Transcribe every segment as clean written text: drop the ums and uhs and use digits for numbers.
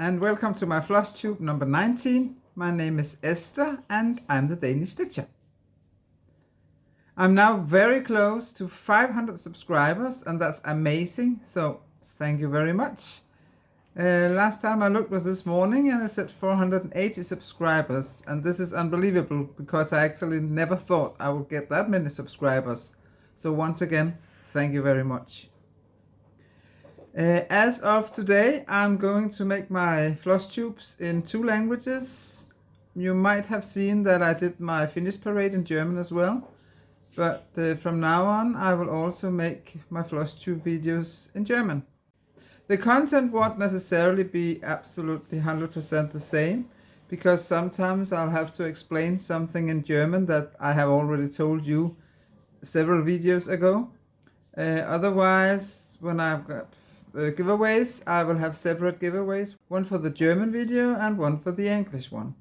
and welcome to my Flosstube number 19. My name is Esther and I'm the Danish Stitcher. I'm now very close to 500 subscribers and that's amazing, so thank you very much. Last time I looked was this morning and it said 480 subscribers, and this is unbelievable because I actually never thought I would get that many subscribers. So once again, thank you very much. As of today, I'm going to make my Flosstubes in 2 languages. You might have seen that I did my Finnish parade in German as well. But from now on, I will also make my Flosstube videos in German. The content won't necessarily be absolutely 100% the same, because sometimes I'll have to explain something in German that I have already told you several videos ago. Otherwise, when I've got giveaways, I will have separate giveaways, one for the German video and one for the English one.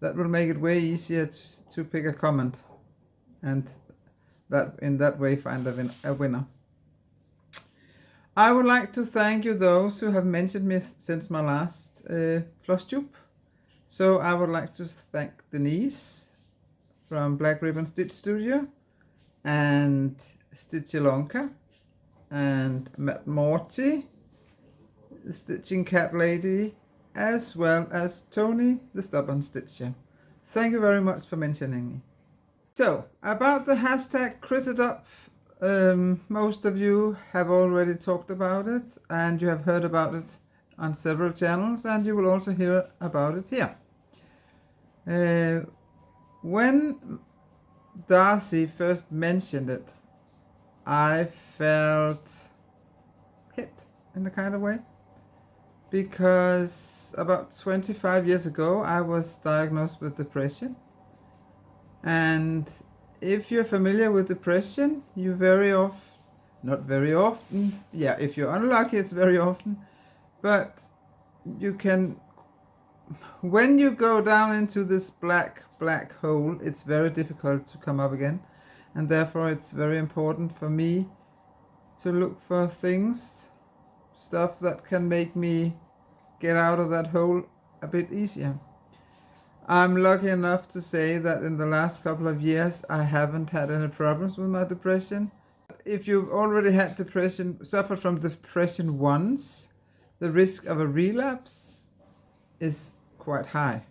That will make it way easier to pick a comment and in that way find a winner. I would like to thank you those who have mentioned me since my last Flosstube. So I would like to thank Denise from Black Ribbon Stitch Studio, and Stitchelonka, and Matt Morty, the Stitching Cat Lady, as well as Tony, the Stubborn Stitcher. Thank you very much for mentioning me. So, about the hashtag ChrisItUp, most of you have already talked about it, and you have heard about it on several channels, and you will also hear about it here. When Darcy first mentioned it, I felt hit in a kind of way, because about 25 years ago I was diagnosed with depression, and if you're familiar with depression, you not very often, yeah, if you're unlucky it's very often, but you can, when you go down into this black hole, it's very difficult to come up again. And therefore it's very important for me to look for stuff that can make me get out of that hole a bit easier. I'm lucky enough to say that in the last couple of years I haven't had any problems with my depression. If you've already had depression, suffered from depression once, the risk of a relapse is quite high.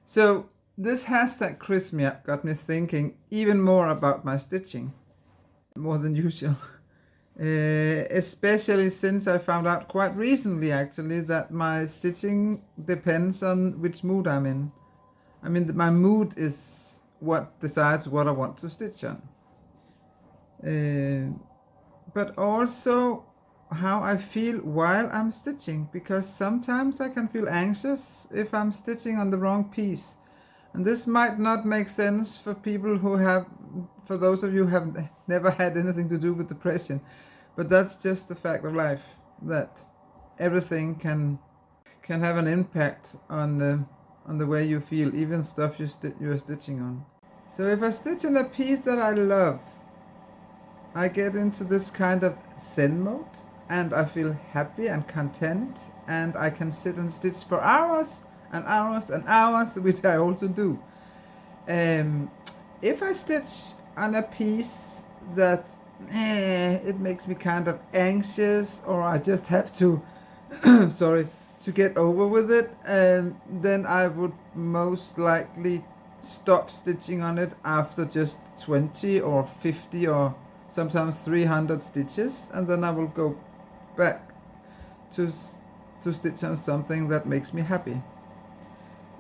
So this hashtag ChrisMeUp got me thinking even more about my stitching, more than usual. Especially since I found out quite recently actually that my stitching depends on which mood I'm in. I mean, my mood is what decides what I want to stitch on. But also how I feel while I'm stitching, because sometimes I can feel anxious if I'm stitching on the wrong piece. And this might not make sense for people for those of you who have never had anything to do with depression, but that's just the fact of life, that everything can have an impact on the way you feel, even stuff you're stitching on. So if I stitch on a piece that I love, I get into this kind of Zen mode, and I feel happy and content, and I can sit and stitch for hours and hours and hours, which I also do. If I stitch on a piece that it makes me kind of anxious, or I just have to to get over with it, then I would most likely stop stitching on it after just 20 or 50 or sometimes 300 stitches, and then I will go back to stitch on something that makes me happy.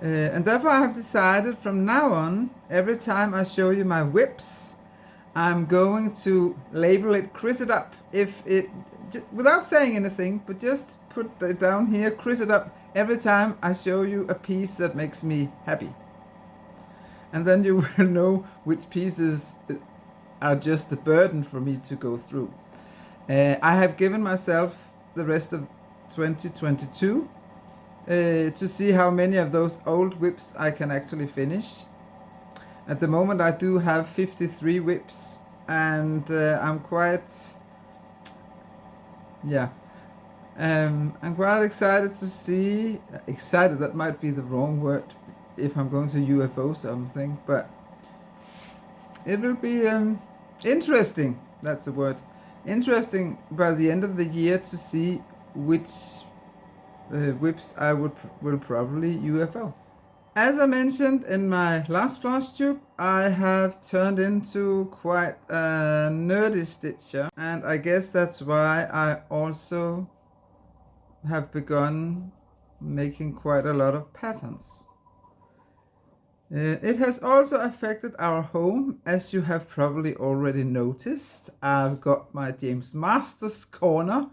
And therefore I have decided from now on, every time I show you my whips, I'm going to label it ChrisItUp, without saying anything, but just put it down here, ChrisItUp, every time I show you a piece that makes me happy. And then you will know which pieces are just a burden for me to go through. I have given myself the rest of 2022 to see how many of those old whips I can actually finish. At the moment I do have 53 whips, and I'm quite, I'm quite excited to see, excited, that might be the wrong word if I'm going to UFO something, but it will be interesting, that's the word, interesting by the end of the year to see which whips I will probably UFO. As I mentioned in my last Flosstube, I have turned into quite a nerdy stitcher, and I guess that's why I also have begun making quite a lot of patterns. It has also affected our home, as you have probably already noticed. I've got my James Masters corner,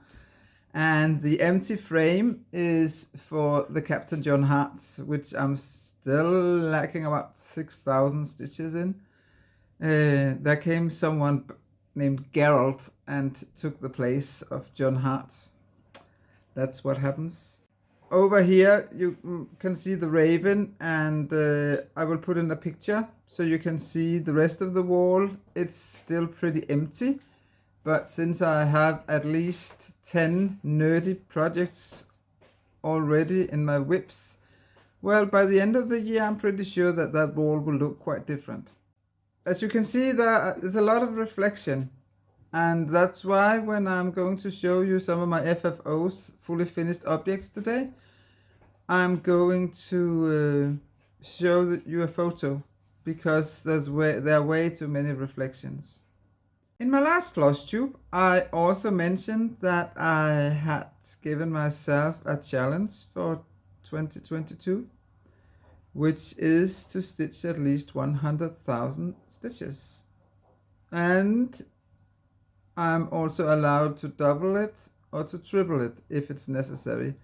and the empty frame is for the Captain John Hart's, which I'm still lacking about 6,000 stitches in. There came someone named Geralt and took the place of John Hart. That's what happens. Over here you can see the raven, and I will put in a picture so you can see the rest of the wall. It's still pretty empty, but since I have at least 10 nerdy projects already in my whips, well, by the end of the year I'm pretty sure that that wall will look quite different. As you can see, there's a lot of reflection, and that's why when I'm going to show you some of my FFOs, fully finished objects today, I'm going to show you a photo, because there are way too many reflections. In my last Flosstube, I also mentioned that I had given myself a challenge for 2022, which is to stitch at least 100,000 stitches. And I'm also allowed to double it or to triple it if it's necessary.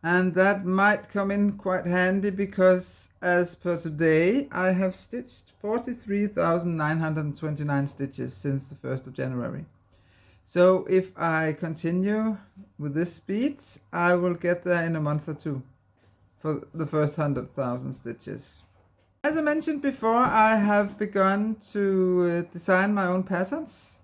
And that might come in quite handy, because as per today, I have stitched 43,929 stitches since the 1st of January. So if I continue with this speed, I will get there in a month or two for the first 100,000 stitches. As I mentioned before, I have begun to design my own patterns.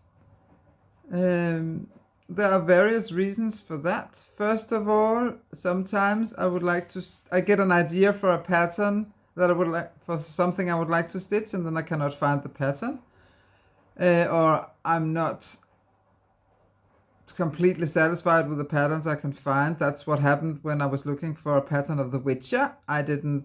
There are various reasons for that. First of all, sometimes I get an idea for a pattern that I would like, for something I would like to stitch, and then I cannot find the pattern. Or I'm not completely satisfied with the patterns I can find. That's what happened when I was looking for a pattern of The Witcher. They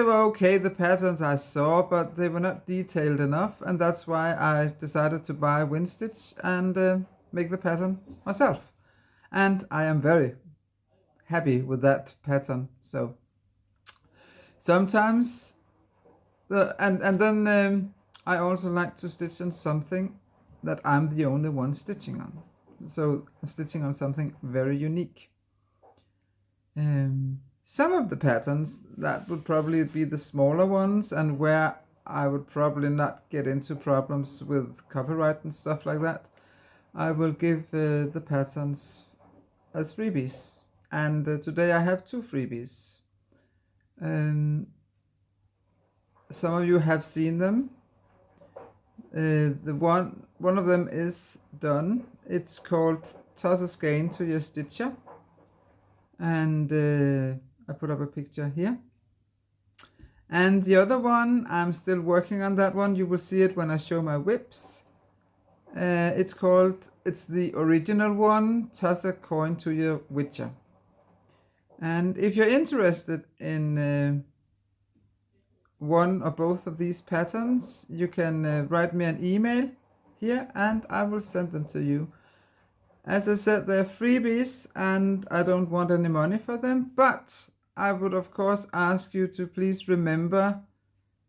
were okay, the patterns I saw, but they were not detailed enough, and that's why I decided to buy WinStitch and make the pattern myself. And I am very happy with that pattern. So sometimes then I also like to stitch on something that I'm the only one stitching on. So I'm stitching on something very unique. Some of the patterns that would probably be the smaller ones, and where I would probably not get into problems with copyright and stuff like that, I will give the patterns as freebies. And today I have 2 freebies. Some of you have seen them. The one of them is done. It's called Toss a Skein to Your Stitcher. And I put up a picture here. And the other one, I'm still working on that one. You will see it when I show my whips. It's the original one, Toss a Coin to Your Witcher. And if you're interested in one or both of these patterns, you can write me an email here and I will send them to you. As I said, they're freebies and I don't want any money for them, but I would of course ask you to please remember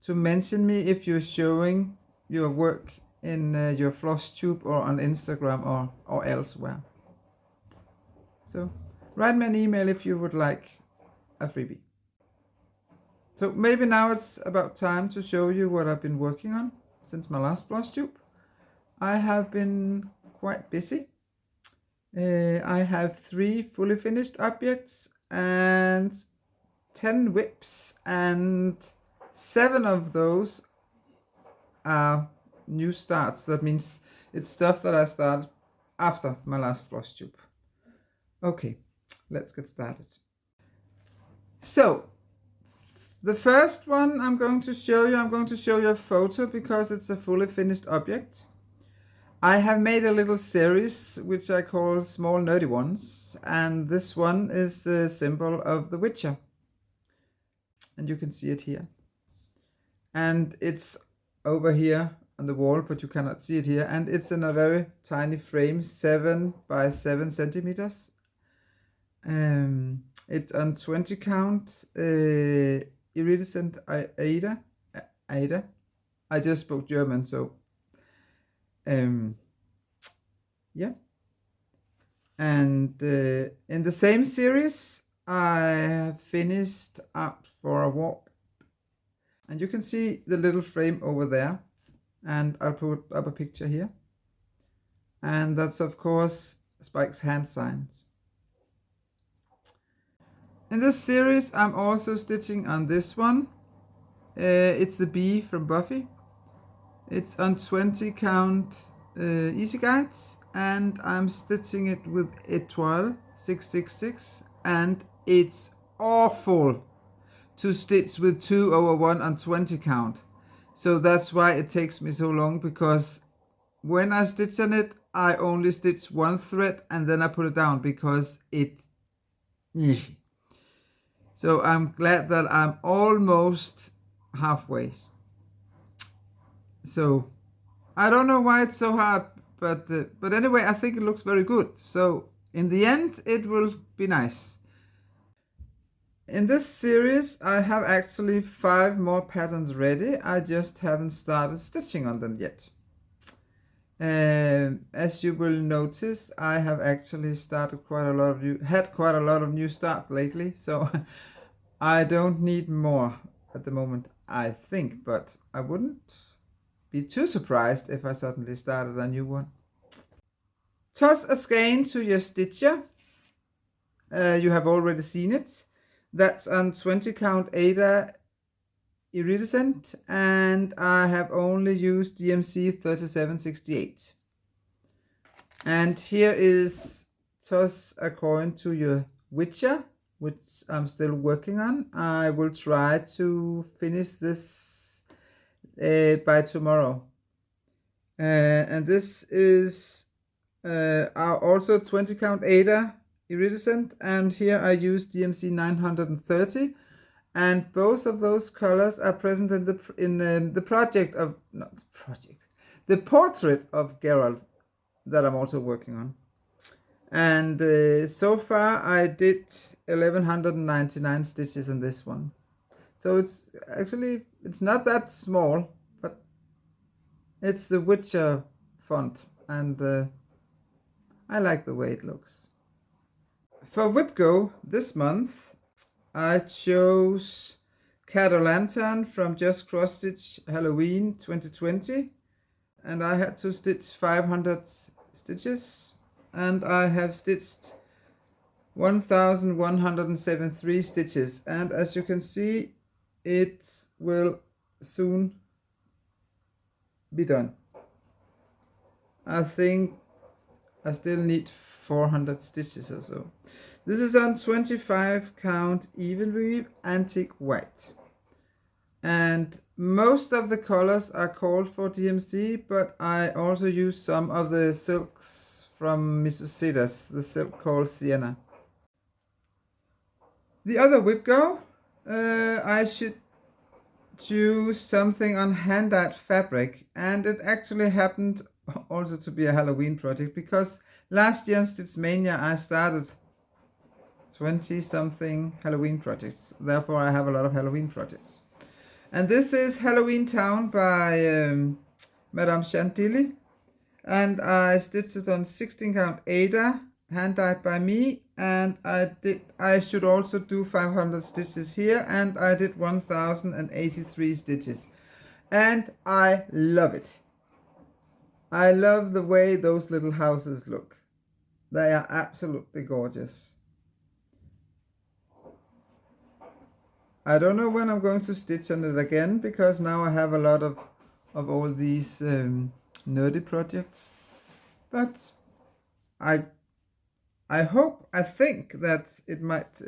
to mention me if you're showing your work in your Flosstube or on Instagram or elsewhere. So write me an email if you would like a freebie. So maybe now it's about time to show you what I've been working on since my last Flosstube. I have been quite busy. I have 3 fully finished objects and 10 whips, and 7 of those are new starts. That means it's stuff that I started after my last Flosstube. Okay, let's get started. So, the first one I'm going to show you a photo because it's a fully finished object. I have made a little series which I call Small Nerdy Ones, and this one is a symbol of the Witcher. And you can see it here. And it's over here on the wall, but you cannot see it here. And it's in a very tiny frame, 7 by 7 centimeters. It's on 20 count iridescent Ada. I just spoke German, so yeah. And in the same series, I have finished Out for a Walk. And you can see the little frame over there. And I'll put up a picture here. And that's, of course, Spike's hand signs. In this series, I'm also stitching on this one. It's the bee from Buffy. It's on 20 count easy guides, and I'm stitching it with Etoile 666, and it's awful to stitch with 2/1 on 20 count. So that's why it takes me so long, because when I stitch on it, I only stitch one thread and then I put it down because it... So I'm glad that I'm almost halfway. So I don't know why it's so hard, but anyway, I think it looks very good. So in the end, it will be nice. In this series, I have actually 5 more patterns ready. I just haven't started stitching on them yet. As you will notice, I have actually started quite a lot of new starts lately, so I don't need more at the moment, I think, but I wouldn't be too surprised if I suddenly started a new one. Toss a skein to your stitcher. You have already seen it. That's on 20 count Ada iridescent, and I have only used DMC 3768. And here is toss a coin to your Witcher, which I'm still working on. I will try to finish this by tomorrow. And this is also 20 count Ada iridescent, and here I use DMC 930, and both of those colors are present in the portrait of Geralt that I'm also working on. And so far I did 1199 stitches in this one, so it's not that small, but it's the Witcher font, and I like the way it looks. For WhipGo this month, I chose Lantern from Just Cross Stitch Halloween 2020, and I had to stitch 500 stitches, and I have stitched 1173 stitches, and as you can see, it will soon be done. I think I still need 400 stitches or so. This is on 25 count even weave antique white, and most of the colors are called for DMC, but I also use some of the silks from Mrs. Sedas, the silk called Sienna. The other WhipGo, I should choose something on hand-dyed fabric, and it actually happened also to be a Halloween project, because last year in Stitchmania I started 20-something Halloween projects. Therefore I have a lot of Halloween projects. And this is Halloweentown by Madame Chantilly, and I stitched it on 16 count Ada, hand dyed by me, and I should also do 500 stitches here, and I did 1083 stitches, and I love it. I love the way those little houses look. They are absolutely gorgeous. I don't know when I'm going to stitch on it again, because now I have a lot of all these nerdy projects. But I I think that it might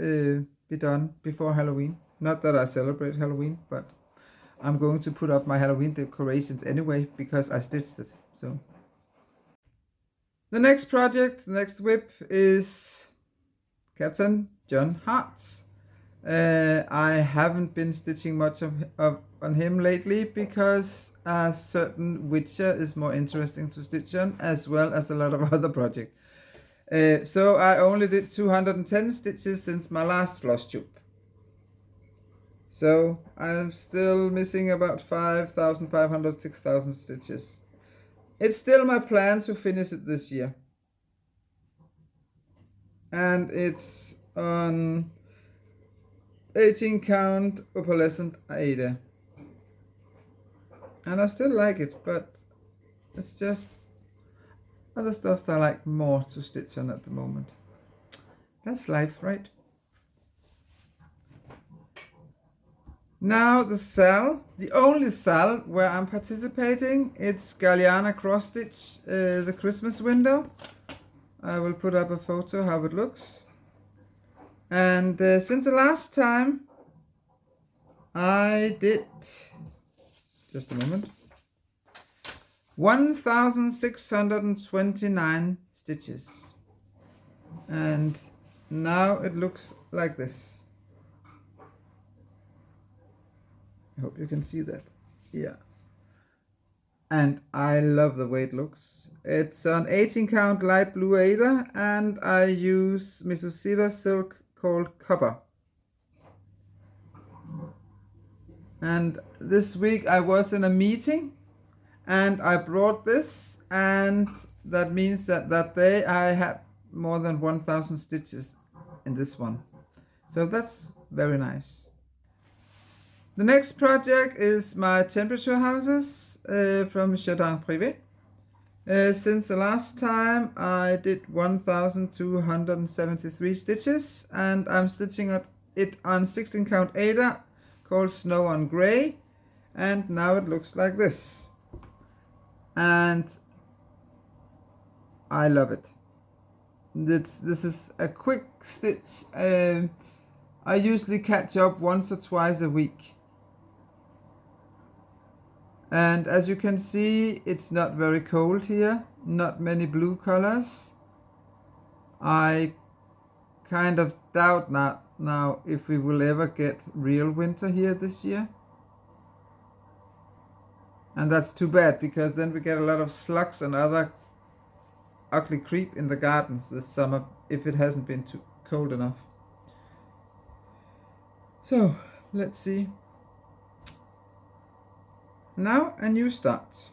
be done before Halloween. Not that I celebrate Halloween, but I'm going to put up my Halloween decorations anyway because I stitched it. So the next project, the next whip is Captain John Hart's. I haven't been stitching much on him lately because a certain Witcher is more interesting to stitch on, as well as a lot of other projects. So I only did 210 stitches since my last Flosstube. So I'm still missing about 5,500, 6,000 stitches. It's still my plan to finish it this year. And it's on 18 count opalescent Aida. And I still like it, but it's just other stuff I like more to stitch on at the moment. That's life, right? Now the cell, the only cell where I'm participating, it's Galliana cross stitch, the Christmas window. I will put up a photo how it looks. And since the last time I did, just a moment, 1,629 stitches. And now it looks like this. I hope you can see that. Yeah. And I love the way it looks. It's an 18 count light blue Aida, and I use Sedas silk called Copper. And this week I was in a meeting and I brought this, and that means that that day I had more than 1,000 stitches in this one. So that's very nice. The next project is my temperature houses from Jardin Privé. Since the last time I did 1,273 stitches, and I'm stitching it on 16 count Aida called Snow on Grey, and now it looks like this. And I love it. This is a quick stitch. I usually catch up once or twice a week. And as you can see, it's not very cold here, not many blue colors. I kind of doubt now if we will ever get real winter here this year. And that's too bad, because then we get a lot of slugs and other ugly creep in the gardens this summer if it hasn't been too cold enough. So let's see. Now a new start.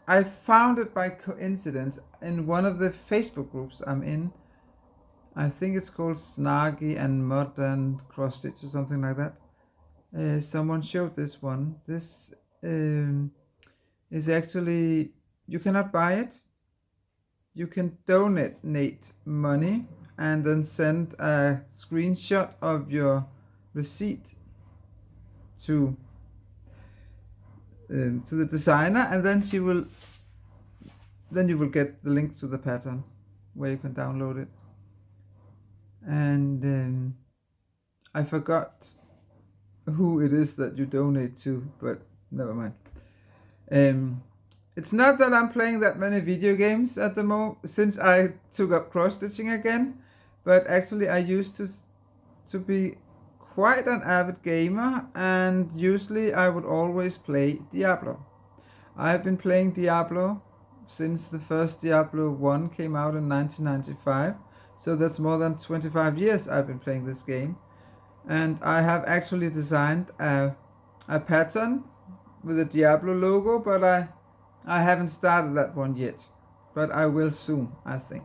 I found it by coincidence in one of the Facebook groups I'm in. I think it's called Snarky and Mud and Cross Stitch or something like that. Someone showed this one. This is actually, you cannot buy it. You can donate money and then send a screenshot of your receipt to the designer, and then you will get the link to the pattern where you can download it. And I forgot who it is that you donate to, but never mind. It's not that I'm playing that many video games at the moment since I took up cross stitching again, but actually I used to be quite an avid gamer, and usually I would always play Diablo. I've been playing Diablo since the first Diablo 1 came out in 1995, so that's more than 25 years I've been playing this game. And I have actually designed a pattern with a Diablo logo, but I haven't started that one yet, but I will soon, I think.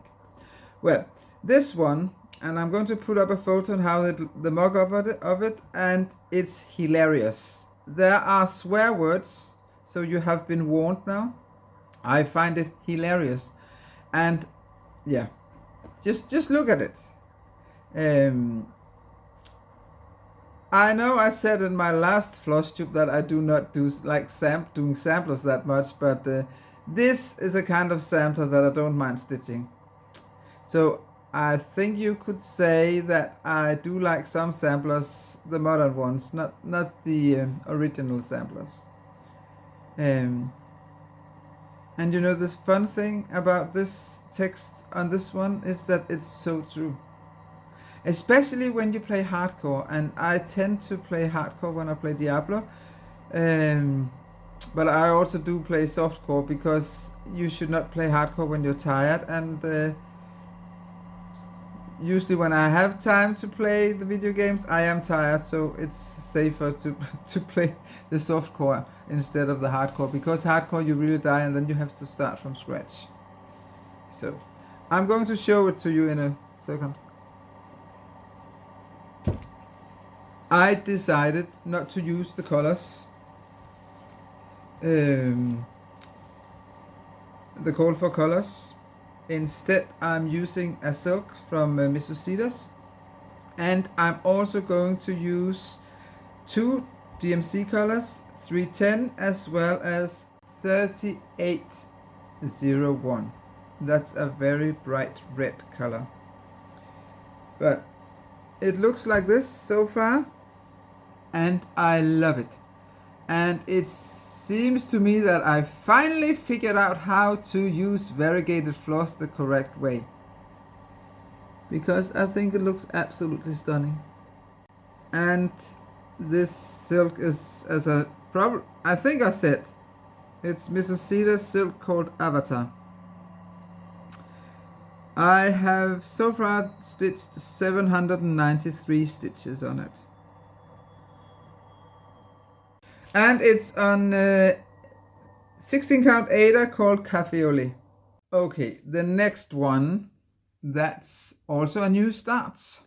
Well, this one, and I'm going to put up a photo on how the mock-up of it, and it's hilarious. There are swear words, so you have been warned now. I find it hilarious, and yeah, just look at it. I know I said in my last Flosstube that I do not do like doing samplers that much, but This is a kind of sampler that I don't mind stitching. So I think you could say that I do like some samplers, the modern ones, not the original samplers. And you know, this fun thing about this text on this one is that it's so true. Especially when you play hardcore, and I tend to play hardcore when I play Diablo. But I also do play softcore, because you should not play hardcore when you're tired, and usually when I have time to play the video games, I am tired, so it's safer to play the softcore instead of the hardcore, because hardcore you really die and then you have to start from scratch. So I'm going to show it to you in a second. I decided not to use the colors, the call for colors. Instead, I'm using a silk from Mrs. Sedas, and I'm also going to use 2 DMC colors, 310 as well as 3801. That's a very bright red color. But it looks like this so far, and I love it. And it seems to me that I finally figured out how to use variegated floss the correct way, because I think it looks absolutely stunning. And this silk is, as I think I said, it's Mrs. Sedas silk called Avatar. I have so far stitched 793 stitches on it. And it's on 16 count Ada called Cafe au lait. Okay, the next one, that's also a new start.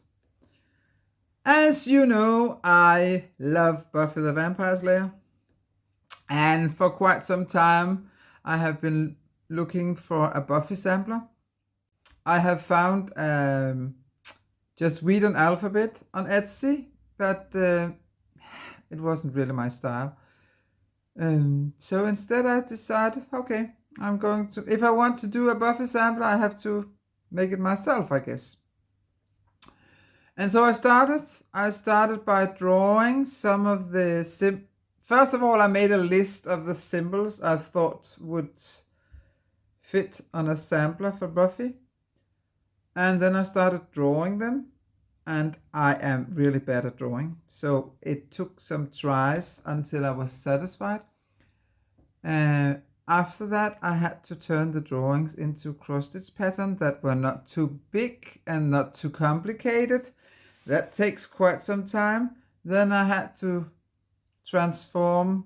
As you know, I love Buffy the Vampire Slayer, and for quite some time I have been looking for a Buffy sampler. I have found just Read an Alphabet on Etsy, but it wasn't really my style. So instead I decided, okay, I'm going to, if I want to do a Buffy sampler, I have to make it myself, I guess. And so I started by drawing some of the first of all, I made a list of the symbols I thought would fit on a sampler for Buffy. And then I started drawing them, and I am really bad at drawing. So it took some tries until I was satisfied. After that, I had to turn the drawings into cross-stitch patterns that were not too big and not too complicated. That takes quite some time. Then I had to transform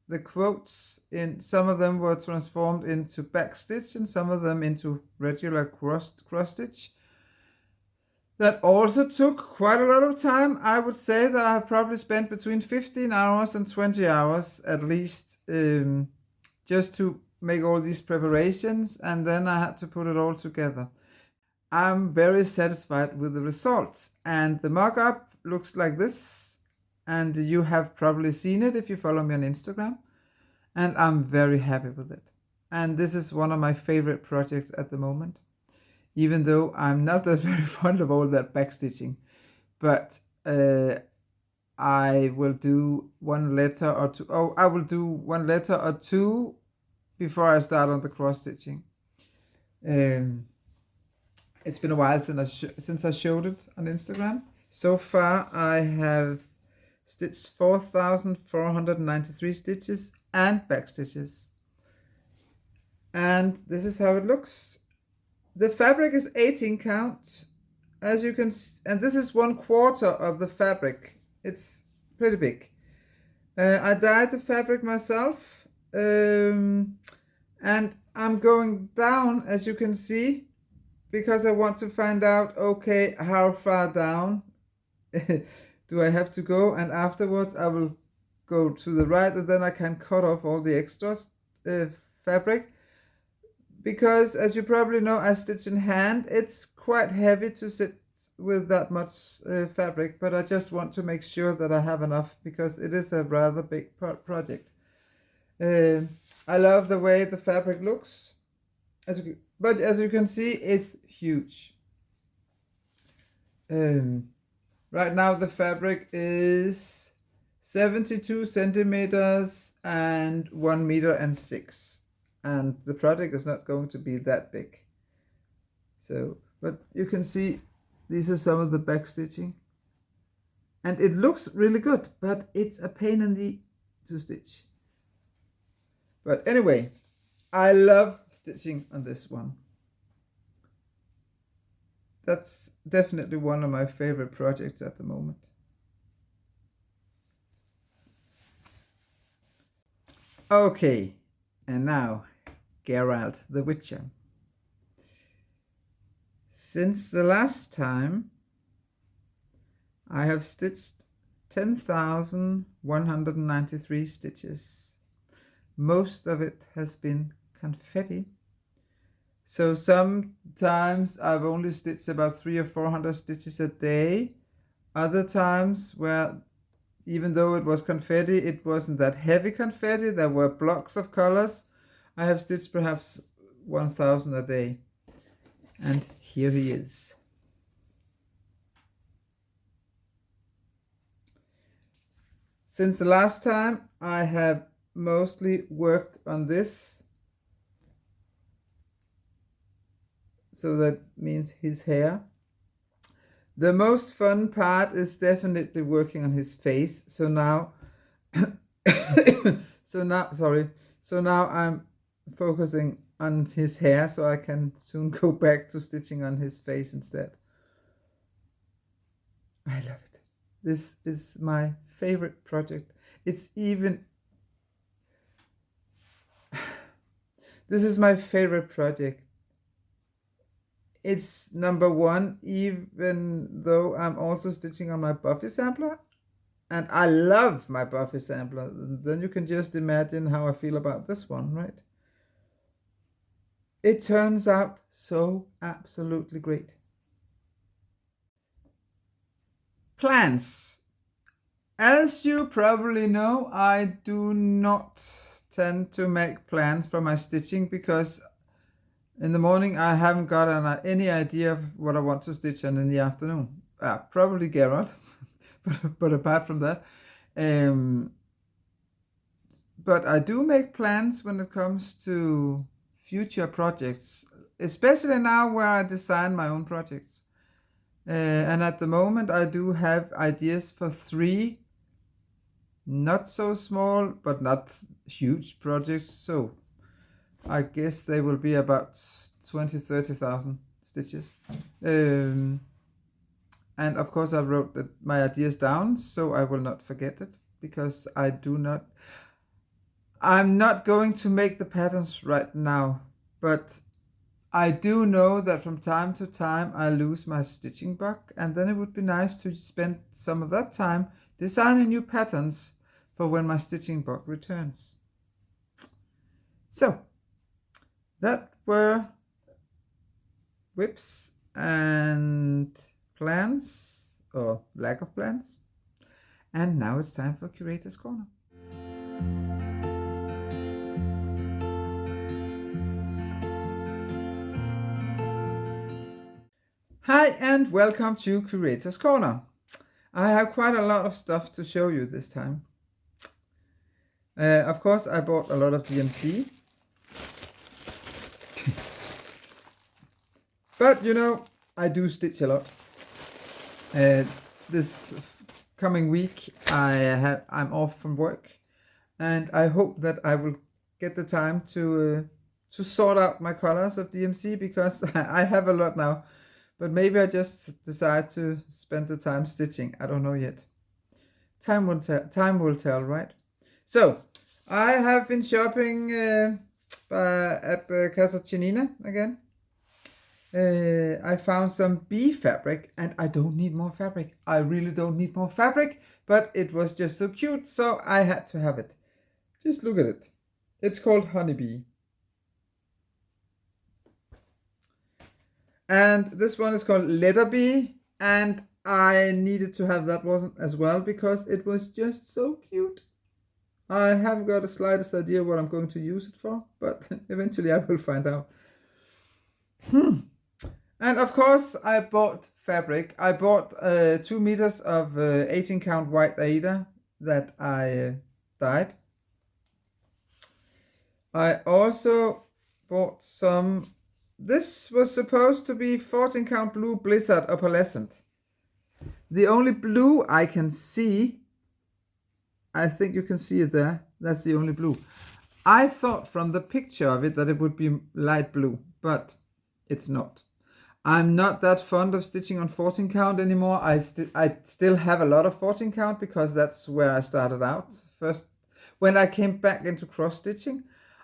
the quotes in, some of them were transformed into backstitch and some of them into regular cross stitch. That also took quite a lot of time. I would say that I have probably spent between 15 hours and 20 hours at least, just to make all these preparations, and then I had to put it all together. I'm very satisfied with the results, and the mock-up looks like this, and you have probably seen it if you follow me on Instagram, and I'm very happy with it. And this is one of my favorite projects at the moment, even though I'm not that very fond of all that backstitching. But I will do one letter or two. Oh, I will do one letter or two before I start on the cross stitching. It's been a while since I showed it on Instagram. So far I have stitched 4,493 stitches and back stitches. And this is how it looks. The fabric is 18 count, as you can see, and this is 1/4 of the fabric. It's pretty big. I dyed the fabric myself, and I'm going down, as you can see, because I want to find out, okay, how far down do I have to go, and afterwards I will go to the right, and then I can cut off all the extras fabric. Because, as you probably know, I stitch in hand. It's quite heavy to sit with that much fabric, but I just want to make sure that I have enough, because it is a rather big project. I love the way the fabric looks. But as you can see, it's huge. Right now the fabric is 72 centimeters and 1 meter and 6. And the project is not going to be that big. So, but you can see these are some of the back stitching. And it looks really good, but it's a pain in the to stitch. But anyway, I love stitching on this one. That's definitely one of my favorite projects at the moment. Okay, and now Geralt the Witcher. Since the last time, I have stitched 10,193 stitches. Most of it has been confetti. So sometimes I've only stitched about 300 or 400 stitches a day. Other times where, even though it was confetti, it wasn't that heavy confetti. There were blocks of colors. I have stitched perhaps 1,000 a day. And here he is. Since the last time, I have mostly worked on this. So that means his hair. The most fun part is definitely working on his face. So now, so now I'm focusing on his hair, so I can soon go back to stitching on his face instead. I love it. This is my favorite project. This is my favorite project. It's number one, even though I'm also stitching on my Buffy sampler. And I love my Buffy sampler. Then you can just imagine how I feel about this one, right? It turns out so absolutely great. Plans. As you probably know, I do not tend to make plans for my stitching because in the morning I haven't got any idea of what I want to stitch on in the afternoon. Probably Geralt, but apart from that. But I do make plans when it comes to future projects, especially now where I design my own projects. And at the moment I do have ideas for 3 not so small but not huge projects, so I guess they will be about 20,000-30,000 stitches. And of course I wrote my ideas down so I will not forget it, because I'm not going to make the patterns right now, but I do know that from time to time I lose my stitching book, and then it would be nice to spend some of that time designing new patterns for when my stitching book returns. So that were whips and plans, or lack of plans. And now it's time for Curator's Corner. Hi and welcome to Curator's Corner. I have quite a lot of stuff to show you this time. Of course I bought a lot of DMC. But you know, I do stitch a lot. This coming week I'm off from work, and I hope that I will get the time to sort out my colors of DMC, because I have a lot now. But maybe I just decide to spend the time stitching. I don't know yet. Time will tell, right? So I have been shopping at the Casa Cenina again. I found some bee fabric, and I don't need more fabric. I really don't need more fabric, but it was just so cute, so I had to have it. Just look at it. It's called Honeybee. And this one is called Letter Bee, and I needed to have that one as well because it was just so cute. I haven't got the slightest idea what I'm going to use it for, but eventually I will find out. And of course I bought fabric. I bought 2 meters of 18 count white Aida that I dyed. I also bought some, this was supposed to be 14 count blue Blizzard opalescent. The only blue I can see, I think you can see it there, that's the only blue. I thought from the picture of it that it would be light blue, but it's not. I'm not that fond of stitching on 14 count anymore. I still have a lot of 14 count because that's where I started out. First, when I came back into cross stitching,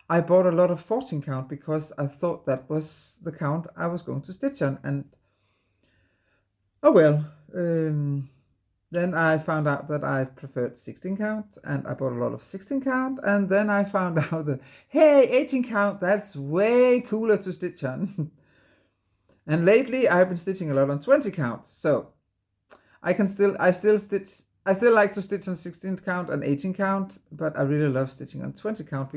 I bought a lot of 14 count because I thought that was the count I was going to stitch on. And oh well, then I found out that I preferred 16 count and I bought a lot of 16 count. And then I found out that, hey, 18 count, that's way cooler to stitch on. And lately I've been stitching a lot on 20 count. So I still like to stitch on 16 count and 18 count, but I really love stitching on 20 count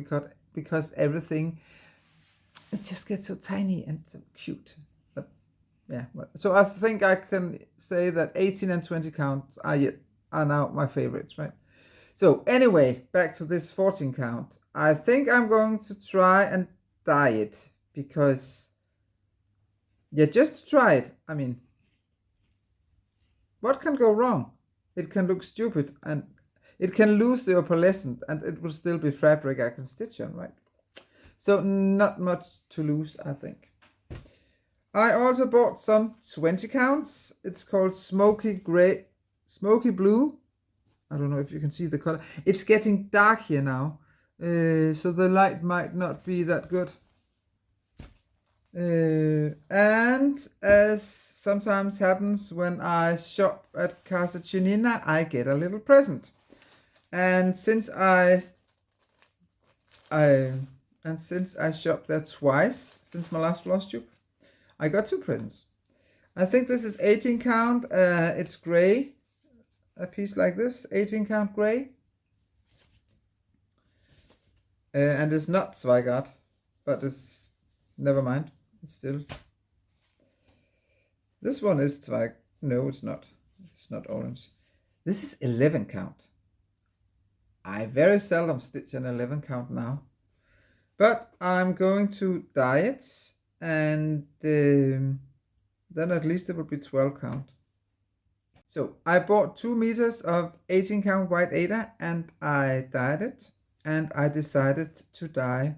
because everything, it just gets so tiny and so cute. But yeah, so I think I can say that 18 and 20 count are now my favorites, right? So anyway, back to this 14 count. I think I'm going to try and dye it because, yeah, just to try it. I mean, what can go wrong? It can look stupid and it can lose the opalescent and it will still be fabric I can stitch on, right? So not much to lose, I think. I also bought some 20 counts. It's called Smoky Blue. I don't know if you can see the color. It's getting dark here now, so the light might not be that good. And as sometimes happens when I shop at Casa Cenina, I get a little present. And since I shopped there twice since my last Flosstube, I got 2 presents. I think this is 18 count. It's gray, a piece like this, 18 count gray. And it's not Zweigart, but it's, never mind. It's still, this one is Zweig. No, it's not. It's not orange. This is 11 count. I very seldom stitch an 11 count now, but I'm going to dye it, and then at least it will be 12 count. So I bought 2 meters of 18 count white Aida and I dyed it, and I decided to dye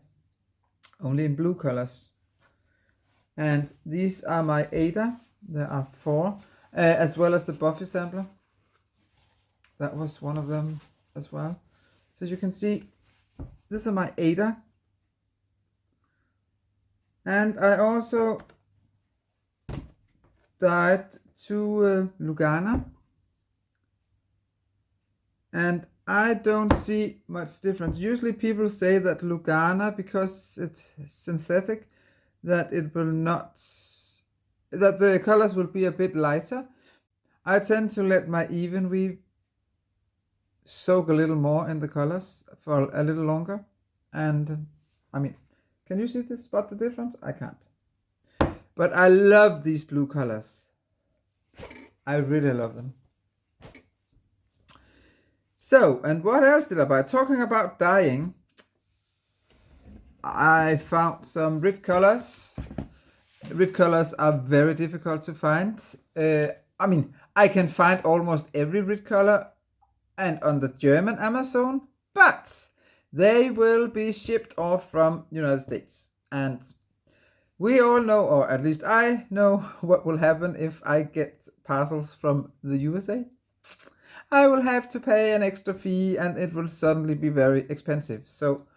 only in blue colors. And these are my Aida. There are 4, as well as the Buffy sampler. That was one of them as well. So you can see, these are my Aida. And I also dyed 2 Lugana. And I don't see much difference. Usually people say that Lugana, because it's synthetic, that it will not, that the colors will be a bit lighter. I tend to let my even weave soak a little more in the colors for a little longer. And I mean, can you see this, spot the difference? I can't. But I love these blue colors. I really love them. So, and what else did I buy? Talking about dyeing, I found some red colors. Red colors are very difficult to find. I mean, I can find almost every red color and on the German Amazon, but they will be shipped off from United States. And we all know, or at least I know, what will happen if I get parcels from the USA. I will have to pay an extra fee and it will suddenly be very expensive. So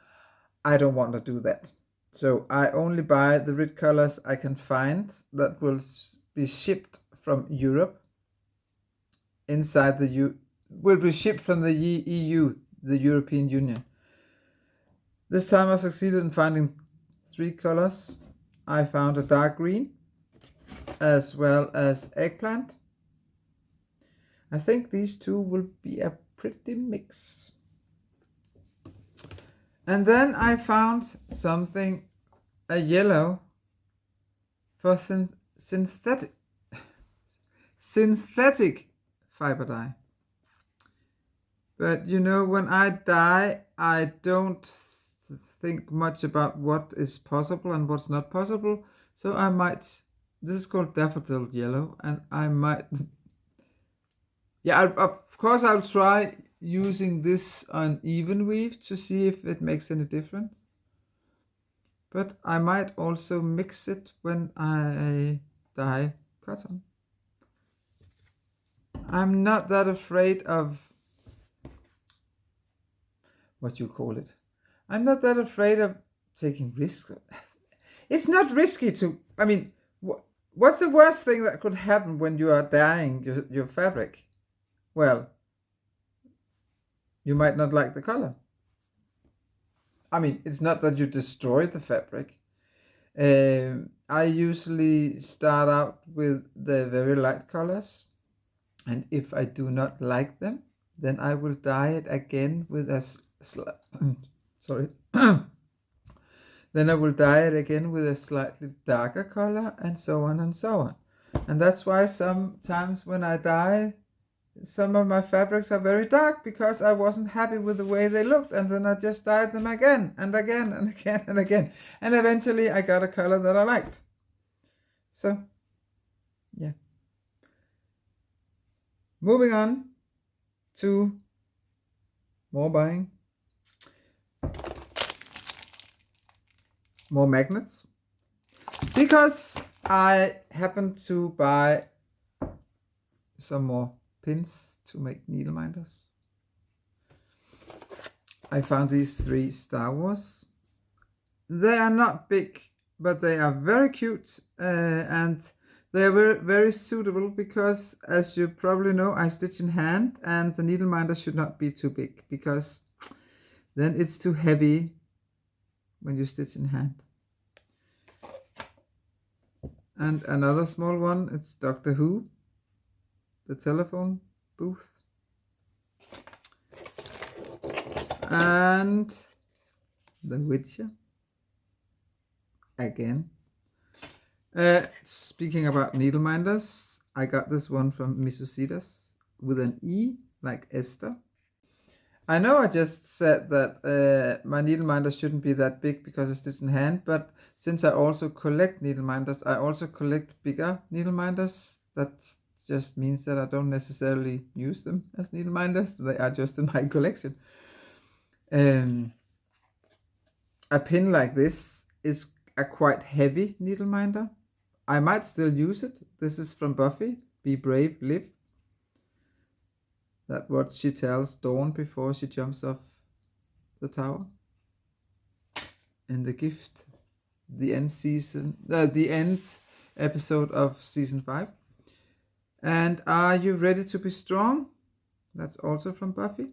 I don't want to do that. So I only buy the red colors I can find that will be shipped from Europe. Inside the will be shipped from the EU, the European Union. This time I succeeded in finding 3 colors. I found a dark green as well as eggplant. I think these 2 will be a pretty mix. And then I found something, a yellow for synthetic fiber dye. But you know, when I dye, I don't think much about what is possible and what's not possible. So I might, this is called Daffodil Yellow, and I might, yeah, of course I'll try using this on even weave to see if it makes any difference. But I might also mix it when I dye cotton. I'm not that afraid of, what you call it. I'm not that afraid of taking risks. It's not risky to, I mean, what's the worst thing that could happen when you are dyeing your fabric? Well, you might not like the color. I mean, it's not that you destroy the fabric. I usually start out with the very light colors, and if I do not like them, then I will dye it again with a sorry. Then I will dye it again with a slightly darker color, and so on and so on. And that's why sometimes when I dye, some of my fabrics are very dark because I wasn't happy with the way they looked, and then I just dyed them again and again and again and again. And eventually I got a color that I liked. So, yeah. Moving on to more buying. More magnets, because I happened to buy some more pins to make needle minders. I found these 3 Star Wars. They are not big, but they are very cute, and they are very, very suitable because, as you probably know, I stitch in hand, and the needle minder should not be too big because then it's too heavy when you stitch in hand. And another small one, it's Doctor Who, the telephone booth. And the Witcher, again. Speaking about needle minders, I got this one from Sedas with an E, like Esther. I know I just said that my needle minders shouldn't be that big because I stitch in hand, but since I also collect needle minders, I also collect bigger needle minders. That just means that I don't necessarily use them as needle minders. They are just in my collection. A pin like this is a quite heavy needle minder. I might still use it. This is from Buffy, Be Brave, Live. That's what she tells Dawn before she jumps off the tower. In the gift, the end episode of season 5. And Are You Ready to Be Strong? That's also from Buffy.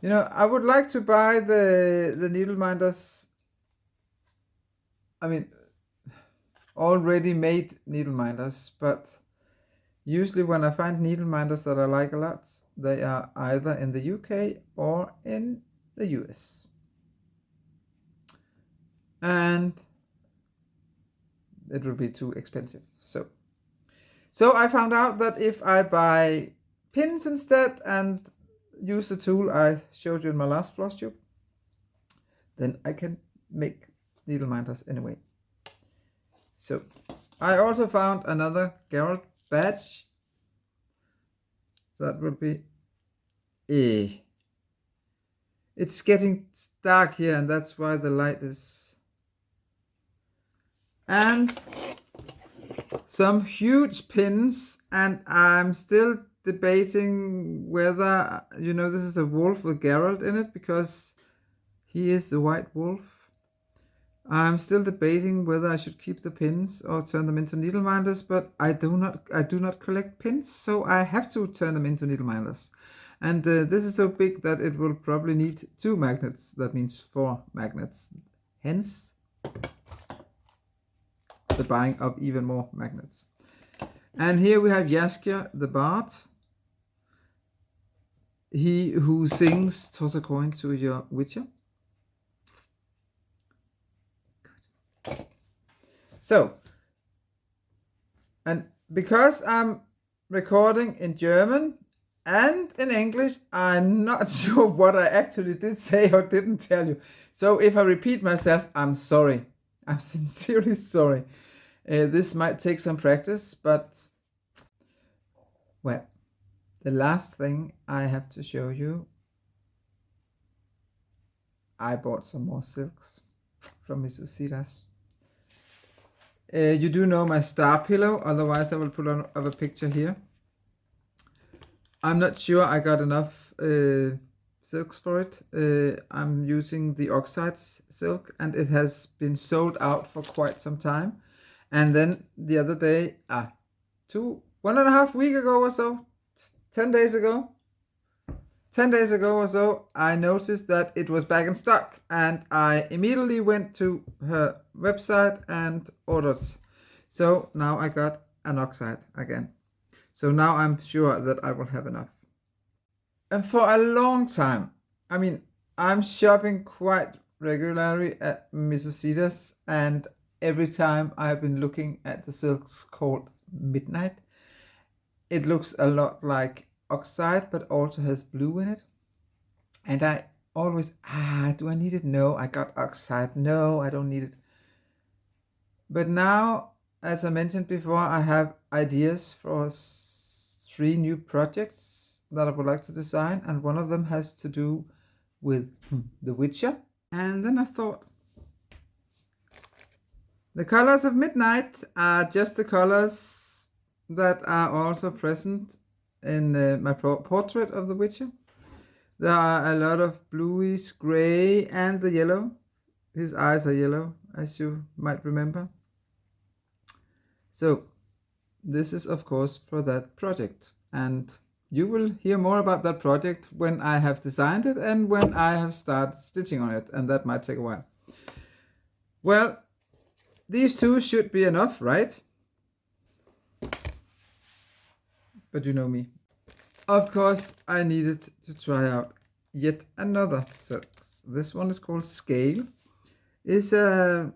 You know, I would like to buy the needle minders. I mean, already made needle minders, but usually when I find needle minders that I like a lot, they are either in the UK or in the US. And it will be too expensive. So I found out that if I buy pins instead and use the tool I showed you in my last Flosstube, then I can make needle minders anyway. So I also found another Geralt badge. That would be it's getting dark here, and that's why the light is. And some huge pins, and I'm still debating whether, you know, this is a wolf with Geralt in it because he is the white wolf. I'm still debating whether I should keep the pins or turn them into needle minders, but I do not collect pins, so I have to turn them into needle minders. And this is so big that it will probably need 2 magnets. That means 4 magnets. Hence, the buying of even more magnets. And here we have Jaskier the Bard. he who sings toss a coin to your Witcher. So, and because I'm recording in German and in English, I'm not sure what I actually did say or didn't tell you. So if I repeat myself, I'm sorry. I'm sincerely sorry. This might take some practice, but well, the last thing I have to show you, I bought some more silks from Mrs. Sedas. You do know my star pillow, otherwise I will put on a picture here. I'm not sure I got enough silks for it. I'm using the Oxides silk, and it has been sold out for quite some time. And then the other day, 1.5 weeks ago or so, 10 days ago or so, I noticed that it was back in stock, and I immediately went to her website and ordered. So now I got an Oxide again. So now I'm sure that I will have enough. And for a long time, I mean, I'm shopping quite regularly at Mrs. Sedas, and every time I've been looking at the silks called Midnight, it looks a lot like Oxide, but also has blue in it. And I always, do I need it? No, I got Oxide. No, I don't need it. But now, as I mentioned before, I have ideas for 3 new projects that I would like to design, and one of them has to do with The Witcher. And then I thought, the colors of Midnight are just the colors that are also present in my portrait of The Witcher. There are a lot of bluish, gray, and the yellow. His eyes are yellow, as you might remember. So this is of course for that project, and you will hear more about that project when I have designed it and when I have started stitching on it, and that might take a while. Well, these 2 should be enough, right? But you know me. Of course, I needed to try out yet another silk. This one is called Scale. It's a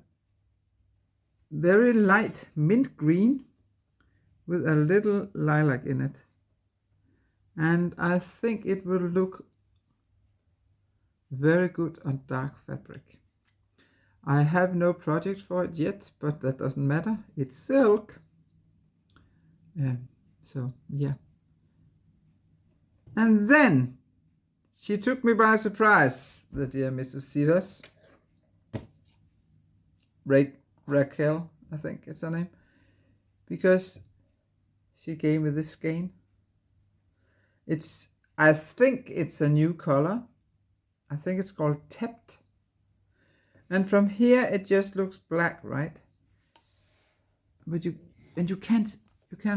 very light mint green with a little lilac in it. And I think it will look very good on dark fabric. I have no project for it yet, but that doesn't matter. It's silk. So yeah. And then she took me by surprise, the dear Mrs. Sedas. Raquel, I think it's her name, because she gave me this skein. I think it's a new color. I think it's called Tapped. And from here it just looks black, right? But you can't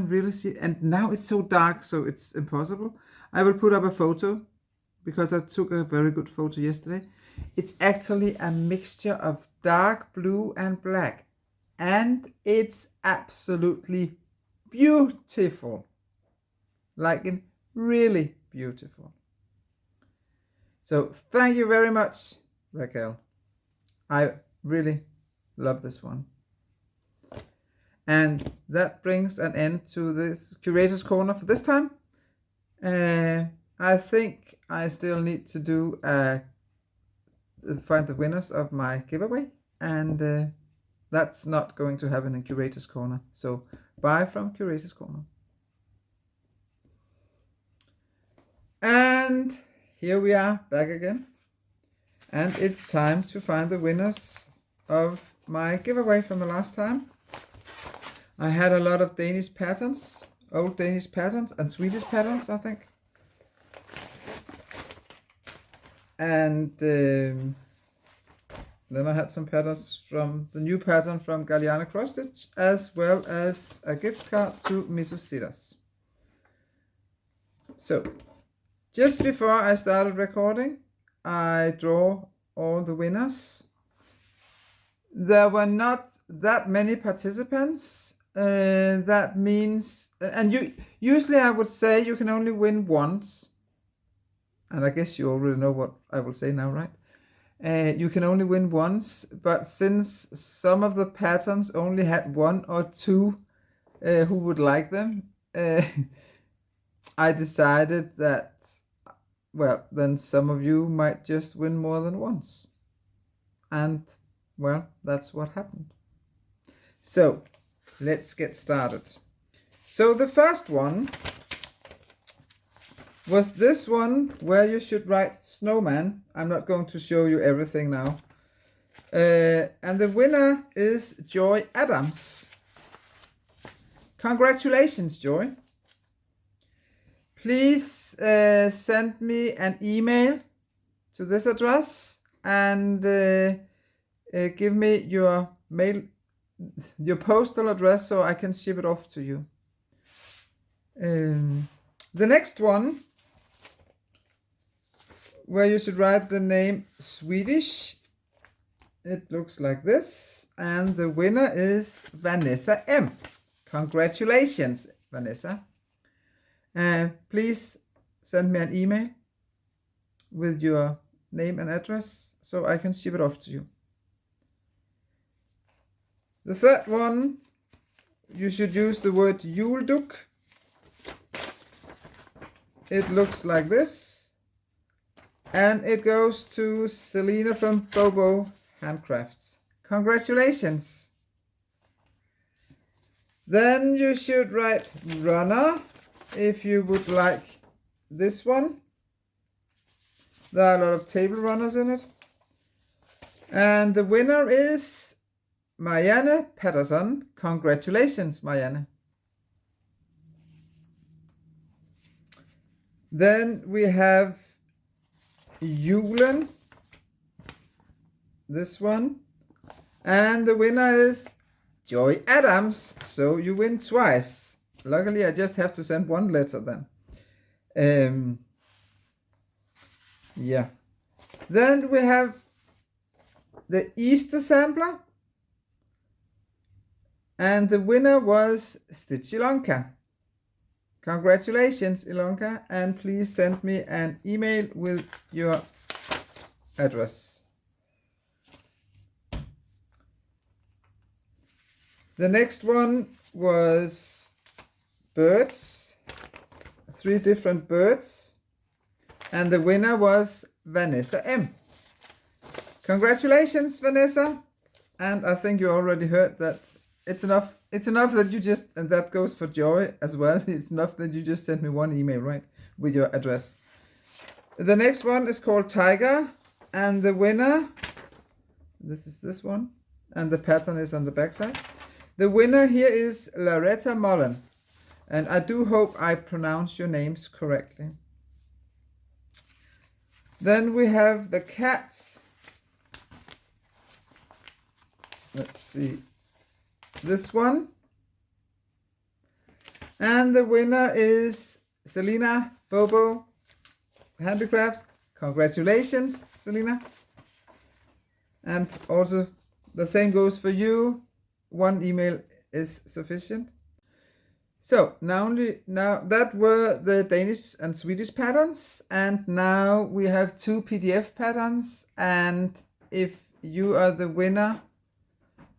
really see it. And now it's so dark, so it's impossible. I will put up a photo because I took a very good photo yesterday. It's actually a mixture of dark blue and black, and it's absolutely beautiful, like in really beautiful. So thank you very much, Raquel. I really love this one. And that brings an end to this Curator's Corner for this time. I think I still need to do find the winners of my giveaway, and that's not going to happen in Curator's Corner. So bye from Curator's Corner. And here we are back again, and it's time to find the winners of my giveaway from the last time. I had a lot of Danish patterns, old Danish patterns and Swedish patterns, I think. And then I had some patterns from the new pattern from Galliana cross stitch, as well as a gift card to Mrs. Sedas. So just before I started recording, I draw all the winners. There were not that many participants. That means, and usually I would say you can only win once. and I guess you already know what I will say now, right? You can only win once, but since some of the patterns only had 1 or 2 who would like them, I decided that, well, then some of you might just win more than once. And, well, that's what happened. So, let's get started. So the first one was this one where you should write snowman. I'm not going to show you everything now. And the winner is Joy Adams. Congratulations, Joy. Please send me an email to this address and give me your postal address so I can ship it off to you. The next one, where you should write the name Swedish. It looks like this, and the winner is Vanessa M. Congratulations, Vanessa. Please send me an email with your name and address so I can ship it off to you. The third one, you should use the word juleduk. It looks like this, and it goes to Selena from Bobo Handcrafts. Congratulations. Then you should write runner if you would like this one. There are a lot of table runners in it. And the winner is Marianne Patterson. Congratulations, Marianne. Then we have Julen, this one, and the winner is Joy Adams, so you win twice. Luckily I just have to send one letter then. Yeah. Then we have the Easter sampler, and the winner was Stitch Ilonka. Congratulations, Ilonka, and please send me an email with your address. The next one was birds, 3 different birds, and the winner was Vanessa M. Congratulations, Vanessa, and I think you already heard that it's enough that you just, and that goes for Joy as well, it's enough that you just sent me one email, right, with your address. The next one is called Tiger, and the winner, this is this one, and the pattern is on the back side. The winner here is Loretta Mullen, and I do hope I pronounce your names correctly. Then we have the cats. Let's see. This one. And the winner is Selena Bobo Handicraft. Congratulations, Selena. And also the same goes for you. One email is sufficient. So now that were the Danish and Swedish patterns, and now we have 2 PDF patterns, and if you are the winner,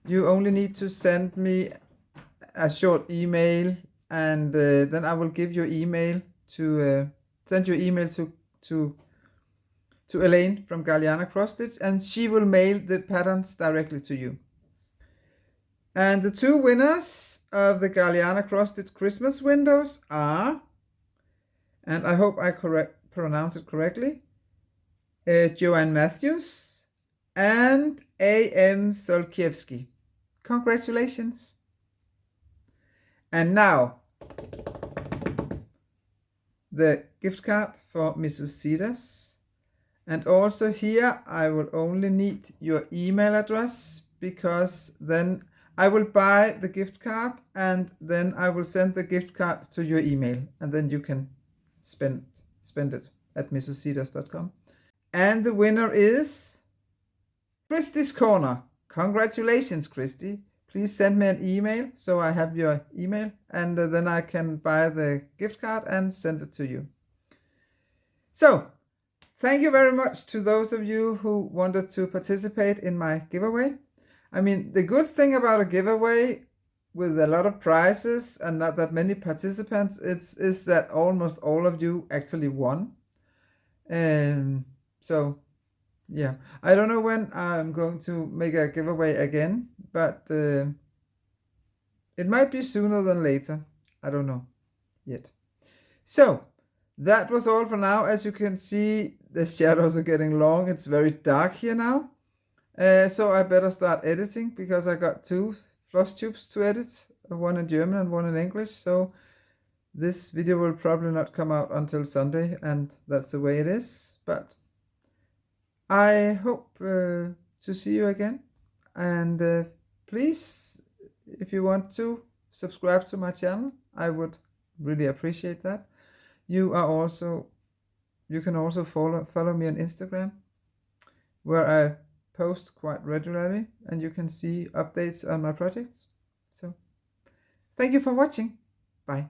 you only need to send me a short email, and then I will give your email to send your email to Elaine from Galliana Cross Stitch, and she will mail the patterns directly to you. And the 2 winners of the Galliana Cross Stitch Christmas windows are, and I hope I pronounce it correctly, Joanne Matthews and A.M. Solkiewski. Congratulations. And now, the gift card for Mrs. Sedas. And also here, I will only need your email address, because then I will buy the gift card, and then I will send the gift card to your email, and then you can spend it at mrssedas.com. And the winner is Christy's Corner. Congratulations, Christy. Please send me an email so I have your email, and then I can buy the gift card and send it to you. So Thank you very much to those of you who wanted to participate in my giveaway. I mean, the good thing about a giveaway with a lot of prizes and not that many participants, is that almost all of you actually won. So yeah, I don't know when I'm going to make a giveaway again, but it might be sooner than later. I don't know yet. So that was all for now. As you can see, the shadows are getting long. It's very dark here now. So I better start editing, because I got 2 Flosstubes to edit, one in German and one in English. So this video will probably not come out until Sunday, and that's the way it is. But I hope to see you again. And please, if you want to, subscribe to my channel. I would really appreciate that. You can also follow me on Instagram, where I post quite regularly, and you can see updates on my projects. So thank you for watching. Bye.